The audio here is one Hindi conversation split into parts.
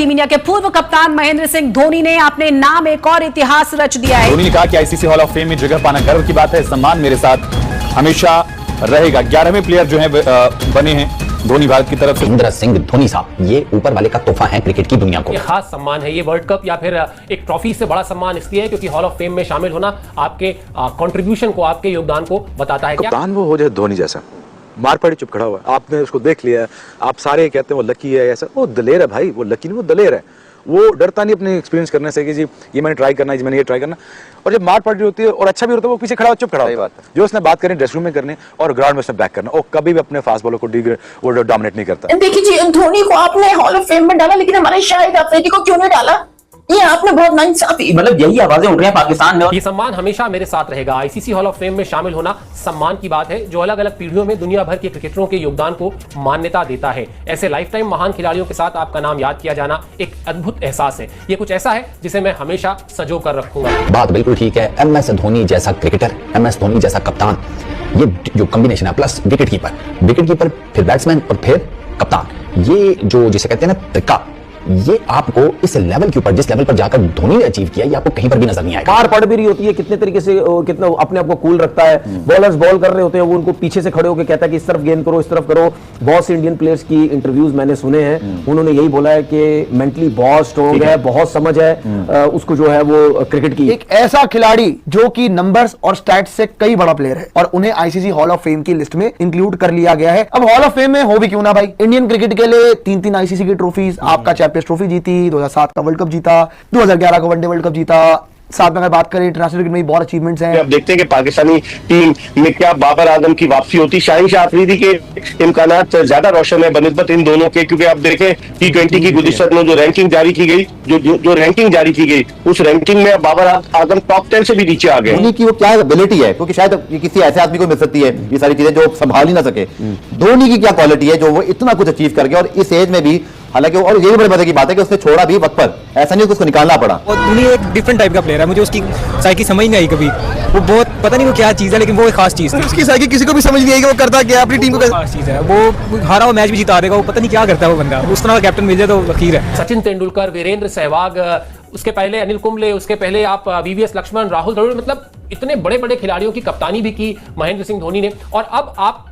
टीम इंडिया के पूर्व कप्तान महेंद्र सिंह धोनी ने अपने नाम एक और इतिहास रच दिया है। धोनी ने कहा कि आईसीसी हॉल ऑफ फेम में जगह पाना गर्व की बात है। सम्मान मेरे साथ हमेशा रहेगा। 11वें प्लेयर जो है बने हैं धोनी भारत की तरफ से। महेंद्र सिंह धोनी साहब ये ऊपर वाले का तोहफा है क्रिकेट की दुनिया को। ये खास सम्मान है, ये वर्ल्ड कप या फिर एक ट्रॉफी से बड़ा सम्मान इसलिए है क्योंकि हॉल ऑफ फेम में शामिल होना आपके कंट्रीब्यूशन को, आपके योगदान को बताता है। कप्तान वो हो जाए धोनी जैसा, मार पड़ी चुप खड़ा हुआ है। आपने उसको देख लिया, आप सारे कहते हैं वो लकी है ऐसा, वो दलेर है भाई, वो लकी नहीं वो दलेर है। वो डरता नहीं अपने एक्सपीरियंस करने से कि जी ये मैंने ट्राई करना है, मैंने ये ट्राई करना। और जब मार पड़ रही होती है और अच्छा भी होता है वो पीछे खड़ा हो, चुप खड़ा होता है। जो उसने बात करनी ड्रेस रूम में करनी और ग्राउंड में उसने बैक करना, और कभी भी अपने फास्ट बॉलर को वो डोमिनेट नहीं करता। देखिए जी, धोनी को आपने हॉल ऑफ फेम में डाला, लेकिन हमारे शाहिद अफरीदी को क्यों नहीं डाला? ये आपने बहुत नाइंसाफी, मतलब यही आवाजें उठ रही हैं पाकिस्तान में। ये सम्मान हमेशा मेरे साथ रहेगा। आईसीसी हॉल ऑफ फेम में शामिल होना सम्मान की बात है जो अलग अलग पीढ़ियों में दुनिया भर के क्रिकेटरों के योगदान को मान्यता देता है। ऐसे लाइफ टाइम महान खिलाड़ियों के साथ आपका नाम याद किया जाना एक अद्भुत एहसास है। ये कुछ ऐसा है जिसे मैं हमेशा सजो कर रखूंगा। बात बिल्कुल ठीक है। एमएस धोनी जैसा क्रिकेटर, एमएस धोनी जैसा कप्तान, ये जो कॉम्बिनेशन है, प्लस विकेट कीपर फिर बैट्समैन और फिर कप्तान, ये जो जिसे कहते हैं ना त्रिका, ये आपको इस लेवल के ऊपर, जिस लेवल पर जाकर धोनी ने अचीव किया, ये आपको कहीं पर भी नजर नहीं आएगा। मार पड़ भी रही होती है, कितने तरीके से कितना अपने आप को कूल रखता है। बॉलर्स बॉल कर रहे होते हैं, वो उनको पीछे से खड़े होकर कहता है कि इस तरफ गेंद करो, इस तरफ करो। बहुत से इंडियन प्लेयर्स की इंटरव्यूज मैंने सुने हैं, उन्होंने यही बोला है कि मेंटली बहुत स्ट्रॉन्ग है, बहुत समझ है उसको जो है वो क्रिकेट की। एक ऐसा खिलाड़ी जो कि नंबर्स और स्टैट्स से कई बड़ा प्लेयर है और उन्हें आईसीसी हॉल ऑफ फेम की लिस्ट में इंक्लूड कर लिया गया है। अब हॉल ऑफ फेम में हो भी क्यों ना भाई, इंडियन क्रिकेट के लिए 3-3 आईसीसी की ट्रॉफीज, आपका चैंपियंस ट्रॉफी जीती, 2007 का वर्ल्ड कप जीता, 2011 का वनडे वर्ल्ड कप जीता। साथ में अगर बात करें इंटरनेशनल क्रिकेट में बहुत अचीवमेंट्स हैं। अब देखते हैं कि पाकिस्तानी टीम में क्या बाबर आजम की वापसी होती, शाहिद अफरीदी के इम्कानात ज्यादा रोशन है बनिस्बत इन दोनों के, क्योंकि आप देखें T20 की गुज़िश्ता में जो रैंकिंग जारी की गई, जो रैंकिंग जारी की गई, उस रैंकिंग में बाबर आजम टॉप 10 से भी नीचे आ गए। धोनी की वो क्या एबिलिटी है, क्योंकि शायद किसी ऐसे आदमी को मिल सकती है ये सारी चीजें जो संभाल ही ना सके। धोनी की क्या क्वालिटी है जो वो इतना कुछ अचीव कर गया और इस एज में भी, हालांकि और ये भी बड़े मजे की बात है कि उसने छोड़ा भी वक्त पर, ऐसा नहीं कि उसको निकालना पड़ा। और धोनी एक डिफरेंट टाइप का प्लेयर है, मुझे उसकी साइकी समझ नहीं आई कभी। वो बहुत पता नहीं वो क्या चीज है, लेकिन वो एक खास चीज है। उसकी साइकी किसी को भी समझ नहीं आई कि वो करता क्या, अपनी टीम को खास चीज है। वो हारा हुआ मैच भी जिता देगा, वो पता नहीं क्या करता है वो बंदा। उस तरह का कैप्टन मिल जाए तो लकीर है। सचिन तेंदुलकर, वीरेंद्र सहवाग, उसके पहले अनिल कुंबले, उसके पहले आप वीवीएस लक्ष्मण, राहुल द्रविड़, मतलब इतने बड़े बड़े खिलाड़ियों की कप्तानी भी की महेंद्र सिंह धोनी ने। और अब आप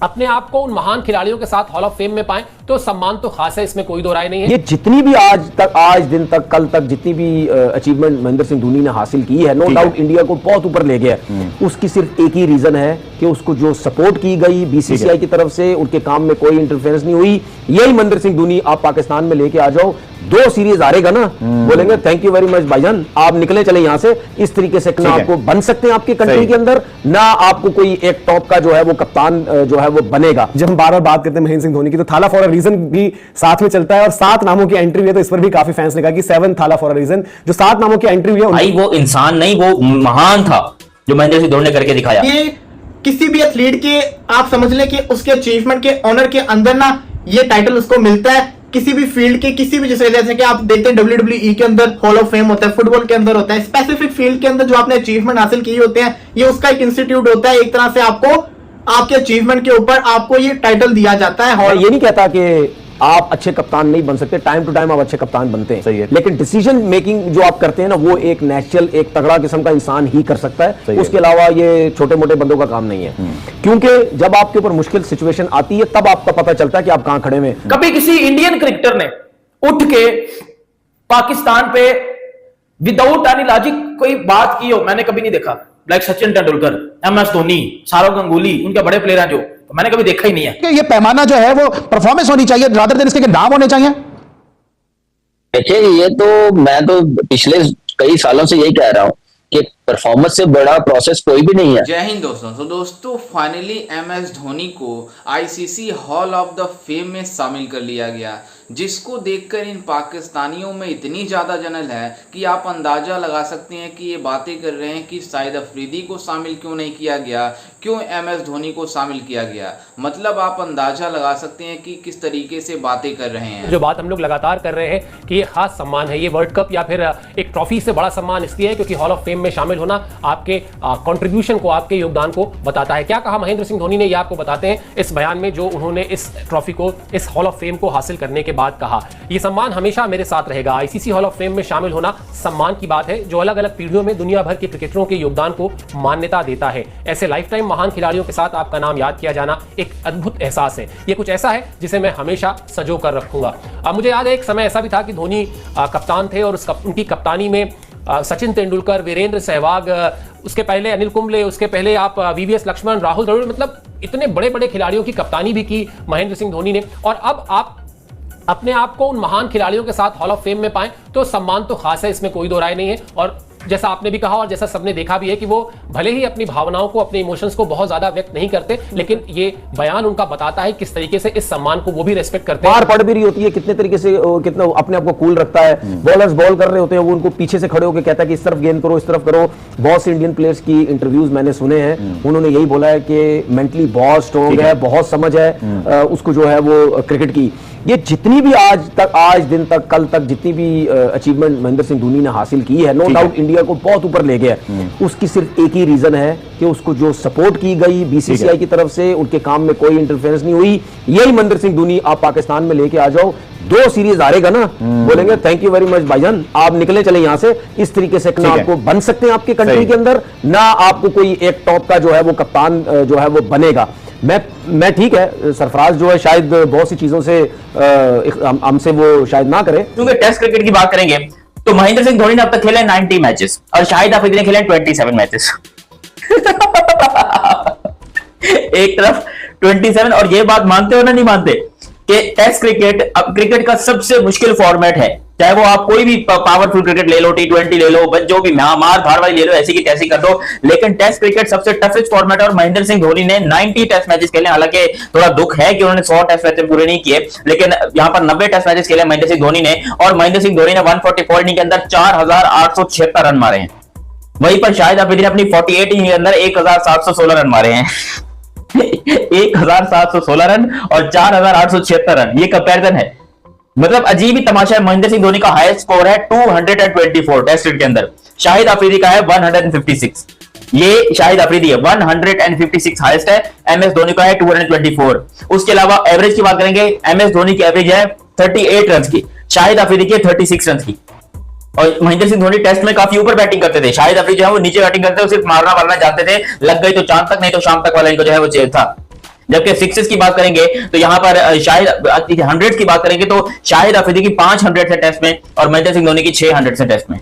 अपने आप को उन महान खिलाड़ियों के साथ हॉल ऑफ फेम में पाएं तो सम्मान तो खास है, इसमें कोई दो राय नहीं है। ये जितनी भी आज दिन तक, कल तक जितनी भी अचीवमेंट महेंद्र सिंह धोनी ने हासिल की है, नो डाउट इंडिया को बहुत ऊपर ले गया है। उसकी सिर्फ एक ही रीजन है कि उसको जो सपोर्ट की गई बीसीसीआई की तरफ से, उनके काम में कोई इंटरफेरेंस नहीं हुई। यही महेंद्र सिंह धोनी आप पाकिस्तान में लेके आ जाओ, 2 सीरीज हारेगा ना, बोलेंगे थैंक यू वेरी मच भाईजान, आप निकले चले यहां से। इस तरीके से ना आपको बन सकते हैं आपकी कंट्री के अंदर, ना आपको कोई एक टॉप का जो है वो कप्तान जो है वो बनेगा। जब हम बार बार बात करते हैं महेंद्र सिंह धोनी की, तो थाला फॉर अ रीजन भी साथ में चलता है और 7 नामों की एंट्री हुई है, तो इस पर भी काफी फैंस ने कहा कि 7 थाला फॉर अ रीजन। जो 7 नामों की एंट्री हुई है भाई वो इंसान नहीं, वो महान था जो महेंद्र सिंह धोनी ने करके दिखाया। ये किसी भी एथलीट के आप समझ लें कि उसके अचीवमेंट के ऑनर के अंदर ना ये टाइटल उसको मिलता है। किसी भी फील्ड के किसी भी, जैसे कि आप देखते हैं WWE के अंदर हॉल ऑफ फेम होता है, फुटबॉल के अंदर होता है, स्पेसिफिक फील्ड के अंदर जो आपने अचीवमेंट हासिल किए होते हैं, ये उसका एक इंस्टीट्यूट होता है। एक तरह से आपको आपके अचीवमेंट के ऊपर आपको ये टाइटल दिया जाता है। और ये नहीं कहता कि आप अच्छे कप्तान नहीं बन सकते, टाइम टू टाइम आप अच्छे कप्तान बनते हैं, सही है, लेकिन डिसीजन मेकिंग जो आप करते हैं ना, वो एक नेचुरल, एक तगड़ा किस्म का इंसान ही कर सकता है। उसके अलावा ये छोटे मोटे बंदों का काम नहीं है, क्योंकि जब आपके ऊपर मुश्किल सिचुएशन आती है तब आपको पता चलता है कि आप कहां खड़े हैं। कभी किसी इंडियन क्रिकेटर ने उठ के पाकिस्तान पे विदाउट एनी लॉजिक कोई बात की हो, मैंने कभी नहीं देखा। लाइक सचिन तेंदुलकर, एमएस धोनी, सौरव गांगुली, उनके बड़े प्लेयर हैं जो, तो मैंने कभी देखा ही नहीं है। ये पैमाना जो है वो परफॉर्मेंस होनी चाहिए, रादर देन इसके नाम होने चाहिए। देखिए ये तो मैं तो पिछले कई सालों से यही कह रहा हूँ कि परफॉर्मेंस से बड़ा प्रोसेस कोई भी नहीं है। जय हिंद दोस्तों। तो दोस्तों फाइनली एमएस धोनी को ICC hall of the fame में शामिल कर लिया गया, जिसको देखकर इन पाकिस्तानियों में इतनी ज़्यादा जलन है कि आप अंदाज़ा लगा सकते हैं कि ये बातें कर रहे हैं कि शाहिद अफरीदी को शामिल क्यों नहीं किया गया, क्यों एमएस धोनी को शामिल किया गया। मतलब आप अंदाज़ा लगा सकते हैं कि किस तरीके से बातें कर रहे हैं। जो बात हम लोग लगातार कर रहे हैं कि ये खास सम्मान है, ये वर्ल्ड कप या फिर एक ट्रॉफी से बड़ा सम्मान इसलिए है क्योंकि हॉल ऑफ फेम में शामिल होना आपके कंट्रीब्यूशन को, आपके योगदान को बताता है। क्या कहा महेंद्र सिंह धोनी ने, ये आपको बताते हैं इस बयान में जो उन्होंने इस ट्रॉफी को, इस हॉल ऑफ फेम को हासिल करने के बाद कहा, यह सम्मान हमेशा मेरे साथ रहेगा। आईसीसी हॉल ऑफ फेम में शामिल होना सम्मान की बात है जो अलग अलग पीढ़ियों में दुनिया भर के क्रिकेटरों के योगदान को मान्यता देता है। ऐसे लाइफ टाइम महान खिलाड़ियों के साथ आपका नाम याद किया जाना एक अद्भुत एहसास है। यह कुछ ऐसा है जिसे मैं हमेशा सजो कर रखूंगा। मुझे याद है एक समय ऐसा भी था कि धोनी कप्तान थे और उनकी कप्तानी में सचिन तेंदुलकर, वीरेंद्र सहवाग, उसके पहले अनिल कुंबले, उसके पहले आप वीवीएस लक्ष्मण, राहुल द्रविड़, मतलब इतने बड़े बड़े खिलाड़ियों की कप्तानी भी की महेंद्र सिंह धोनी ने। और अब आप अपने आप को उन महान खिलाड़ियों के साथ हॉल ऑफ फेम में पाएं तो सम्मान तो खास है, इसमें कोई दो राय नहीं है। और जैसा आपने भी कहा और जैसा सबने देखा भी है कि वो भले ही अपनी भावनाओं को, अपने इमोशंस को बहुत ज्यादा व्यक्त नहीं करते, लेकिन ये बयान उनका बताता है किस तरीके से इस सम्मान को वो भी रेस्पेक्ट करते हैं। बाहर पड़ भी रही होती है, कितने तरीके से कितना अपने आप को कूल रखता है। बॉलर्स बॉल कर रहे होते हैं, वो उनको पीछे से खड़े होकर कहता है कि इस तरफ गेंद करो, इस तरफ करो। बहुत से इंडियन प्लेयर्स की इंटरव्यूज मैंने सुने हैं, उन्होंने यही बोला है कि मेंटली बहुत स्ट्रॉन्ग है, बहुत समझ है उसको जो है वो क्रिकेट की। ये जितनी भी आज दिन तक, कल तक जितनी भी अचीवमेंट महेंद्र सिंह धोनी ने हासिल की है, नो डाउट इंडिया को बहुत ऊपर ले गया। उसकी सिर्फ एक ही रीजन है कि उसको जो सपोर्ट की गई बीसीसीआई की तरफ से, उनके काम में कोई इंटरफेरेंस नहीं हुई। यही महेंद्र सिंह धोनी आप पाकिस्तान में लेके आ जाओ, 2 सीरीज हारेगा ना, बोलेंगे थैंक यू वेरी मच भाईजान, आप निकले चले यहां से। इस तरीके से ना आपको बन सकते हैं आपके कंट्री के अंदर, ना आपको कोई एक टॉप का जो है वो कप्तान जो है वो बनेगा। मैं ठीक है, सरफराज जो है शायद बहुत सी चीजों से हमसे वो शायद ना करे। क्योंकि टेस्ट क्रिकेट की बात करेंगे तो महेंद्र सिंह धोनी ने अब तक खेले 90 मैचेस और शाहिद अफरीदी ने खेले 27 मैचेस। एक तरफ 27, और ये बात मानते हो ना नहीं मानते कि टेस्ट क्रिकेट अब क्रिकेट का सबसे मुश्किल फॉर्मेट है। चाहे वो आप कोई भी पावरफुल क्रिकेट ले लो, T20 ले लो, बस जो भी मार धाड़ वाली ले लो, ऐसी की तैसी कर दो, लेकिन टेस्ट क्रिकेट सबसे टफेस्ट फॉर्मेट है। और महेंद्र सिंह धोनी ने 90 टेस्ट मैचेस खेले। हालांकि थोड़ा दुख है कि उन्होंने 100 टेस्ट मैचेस पूरे नहीं किए, लेकिन यहां पर 90 टेस्ट मैचेस खेले महेंद्र सिंह धोनी ने। और महेंद्र सिंह धोनी ने 144 इनिंग के अंदर 4876 रन मारे हैं। वहीं पर शाहिद अफरीदी ने अपनी 48 इनिंग के अंदर 1716 रन मारे हैं। 1716 रन और 4876 रन, ये कंपैरिजन है। मतलब अजीब ही तमाशा है। महेंद्र सिंह धोनी का हाईएस्ट स्कोर है 224 टेस्ट के अंदर, शाहिद अफरीदी का है 156। ये शाहिद अफरीदी है 156 हाईएस्ट है, एमएस धोनी का है 224। उसके अलावा एवरेज की बात करेंगे, एमएस धोनी की एवरेज है 38 रन की, शाहिद अफरीदी की 36 रन की। और महेंद्र सिंह धोनी टेस्ट में काफी ऊपर बैटिंग करते थे, शाहिद अफरीदी जो है वो नीचे बैटिंग करते थे, सिर्फ मारना जानते थे, लग गई तो चांद तक, नहीं तो शाम तक वाला इनको जो है वो चेयर था। जबकि सिक्सेस की बात करेंगे तो यहां पर शाहिद 100 की बात करेंगे तो शाहिद अफरीदी की 500 है टेस्ट में और महेंद्र सिंह धोनी की 600 से टेस्ट में।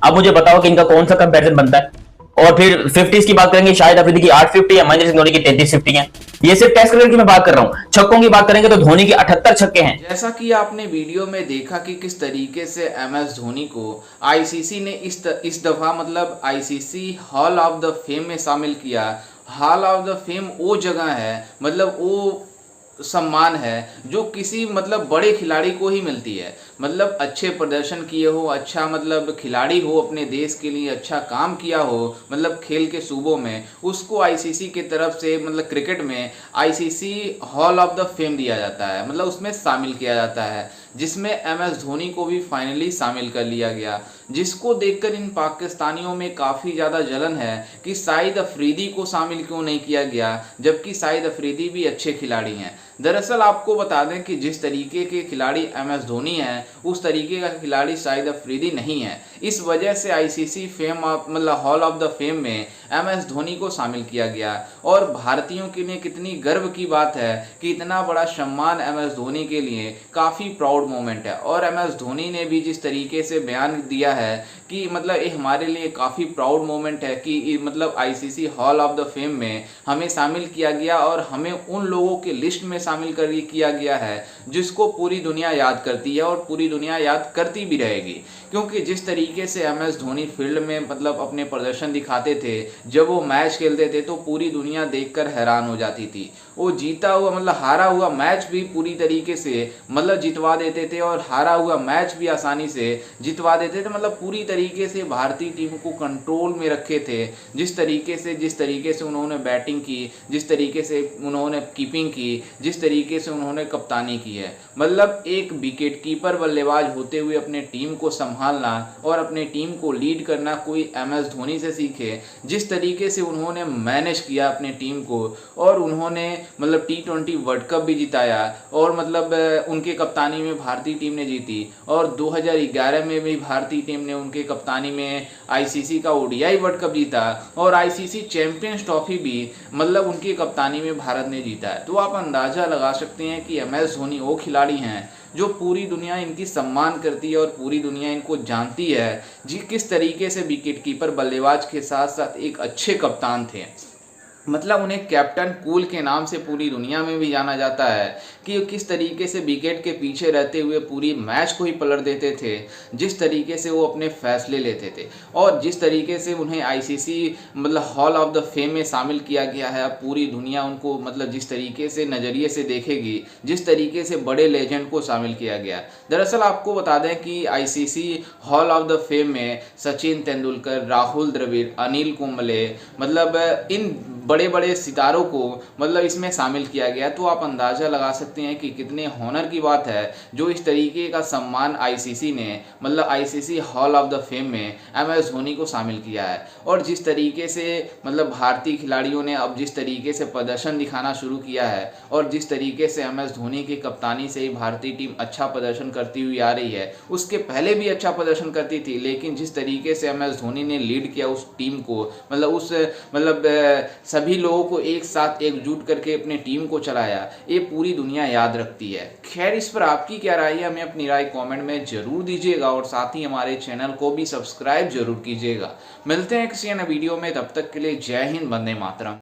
अब मुझे बताओ कि इनका कौन सा कंपैरिजन बनता है। और फिर 50s की बात करेंगे, शाहिद अफरीदी की 850 है, महेंद्र सिंह धोनी की 3350 है। ये सिर्फ टेस्ट क्रिकेट की मैं बात कर रहा हूं। छक्कों की बात करेंगे तो धोनी की 78 छक्के हैं। जैसा कि आपने वीडियो में देखा कि किस तरीके से एमएस धोनी को आईसीसी ने इस दफा मतलब ICC hall of the fame में शामिल किया। हॉल ऑफ द फेम वो जगह है, मतलब वो सम्मान है जो किसी मतलब बड़े खिलाड़ी को ही मिलती है। मतलब अच्छे प्रदर्शन किए हो, अच्छा मतलब खिलाड़ी हो, अपने देश के लिए अच्छा काम किया हो, मतलब खेल के सूबों में, उसको आईसीसी की तरफ से मतलब क्रिकेट में ICC hall of the fame दिया जाता है, मतलब उसमें शामिल किया जाता है, जिसमें एमएस धोनी को भी फाइनली शामिल कर लिया गया। जिसको देखकर इन पाकिस्तानियों में काफ़ी ज़्यादा जलन है कि शाहिद अफरीदी को शामिल क्यों नहीं किया गया, जबकि शाहिद अफरीदी भी अच्छे खिलाड़ी हैं। दरअसल आपको बता दें कि जिस तरीके के खिलाड़ी एमएस धोनी हैं उस तरीके का खिलाड़ी शाहिद अफरीदी नहीं है। इस वजह से आईसीसी फेम मतलब हॉल ऑफ द फेम में एमएस धोनी को शामिल किया गया। और भारतीयों के लिए कितनी गर्व की बात है कि इतना बड़ा सम्मान एमएस धोनी के लिए काफ़ी प्राउड मोमेंट है। और एमएस धोनी ने भी जिस तरीके से बयान दिया है कि मतलब ये हमारे लिए काफ़ी प्राउड मोमेंट है कि मतलब ICC hall of the fame में हमें शामिल किया गया और हमें उन लोगों के लिस्ट में शामिल किया गया है जिसको पूरी दुनिया याद करती है और पूरी दुनिया याद करती भी रहेगी। क्योंकि जिस तरीके से एमएस धोनी फील्ड में मतलब अपने प्रदर्शन दिखाते थे, जब वो मैच खेलते थे तो पूरी दुनिया देखकर हैरान हो जाती थी। वो जीता हुआ मतलब हारा हुआ मैच भी पूरी तरीके से मतलब जितवा देते थे और हारा हुआ मैच भी आसानी से जितवा देते थे। मतलब पूरी तरीके से भारतीय टीम को कंट्रोल में रखे थे। जिस तरीके से उन्होंने बैटिंग की, जिस तरीके से उन्होंने कीपिंग की, जिस जिस तरीके से उन्होंने कप्तानी की है, मतलब एक विकेट कीपर बल्लेबाज होते हुए अपने टीम को संभालना और अपने टीम को लीड करना कोई MS धोनी से सीखे। जिस तरीके से उन्होंने मैनेज किया अपने टीम को और उन्होंने मतलब T20 वर्ल्ड कप भी जिताया और मतलब उनके कप्तानी में भारतीय टीम ने जीती और 2011 में भी भारतीय टीम ने उनके कप्तानी में ICC का ODI वर्ल्ड कप जीता और ICC चैंपियंस ट्रॉफी भी मतलब उनकी कप्तानी में भारत ने जीता है। तो आप अंदाज़ा लगा सकते हैं कि MS धोनी वो खिलाड़ी हैं जो पूरी दुनिया इनकी सम्मान करती है और पूरी दुनिया इनको जानती है जी किस तरीके से विकेट कीपर बल्लेबाज के साथ साथ एक अच्छे कप्तान थे। मतलब उन्हें कैप्टन कूल के नाम से पूरी दुनिया में भी जाना जाता है कि किस तरीके से विकेट के पीछे रहते हुए पूरी मैच को ही पलट देते थे, जिस तरीके से वो अपने फैसले लेते थे और जिस तरीके से उन्हें ICC मतलब हॉल ऑफ द फेम में शामिल किया गया है। अब पूरी दुनिया उनको मतलब जिस तरीके से नज़रिए से देखेगी, जिस तरीके से बड़े लेजेंड को शामिल किया गया। दरअसल आपको बता दें कि ICC hall of the fame में सचिन तेंदुलकर, राहुल द्रविड़, अनिल कुंबले मतलब इन बड़े बड़े सितारों को मतलब इसमें शामिल किया गया। तो आप अंदाज़ा लगा सकते हैं कि कितने हॉनर की बात है जो इस तरीके का सम्मान ICC ने मतलब ICC hall of the fame में MS धोनी को शामिल किया है। और जिस तरीके से मतलब भारतीय खिलाड़ियों ने अब जिस तरीके से प्रदर्शन दिखाना शुरू किया है और जिस तरीके से MS धोनी की कप्तानी से ही भारतीय टीम अच्छा प्रदर्शन करती हुई आ रही है, उसके पहले भी अच्छा प्रदर्शन करती थी, लेकिन जिस तरीके से MS धोनी ने लीड किया उस टीम को मतलब उस सभी लोगों को एक साथ एकजुट करके अपने टीम को चलाया, ये पूरी दुनिया याद रखती है। खैर इस पर आपकी क्या राय है, हमें अपनी राय कमेंट में जरूर दीजिएगा और साथ ही हमारे चैनल को भी सब्सक्राइब जरूर कीजिएगा। मिलते हैं किसी अन्य वीडियो में, तब तक के लिए जय हिंद, वंदे मातरम।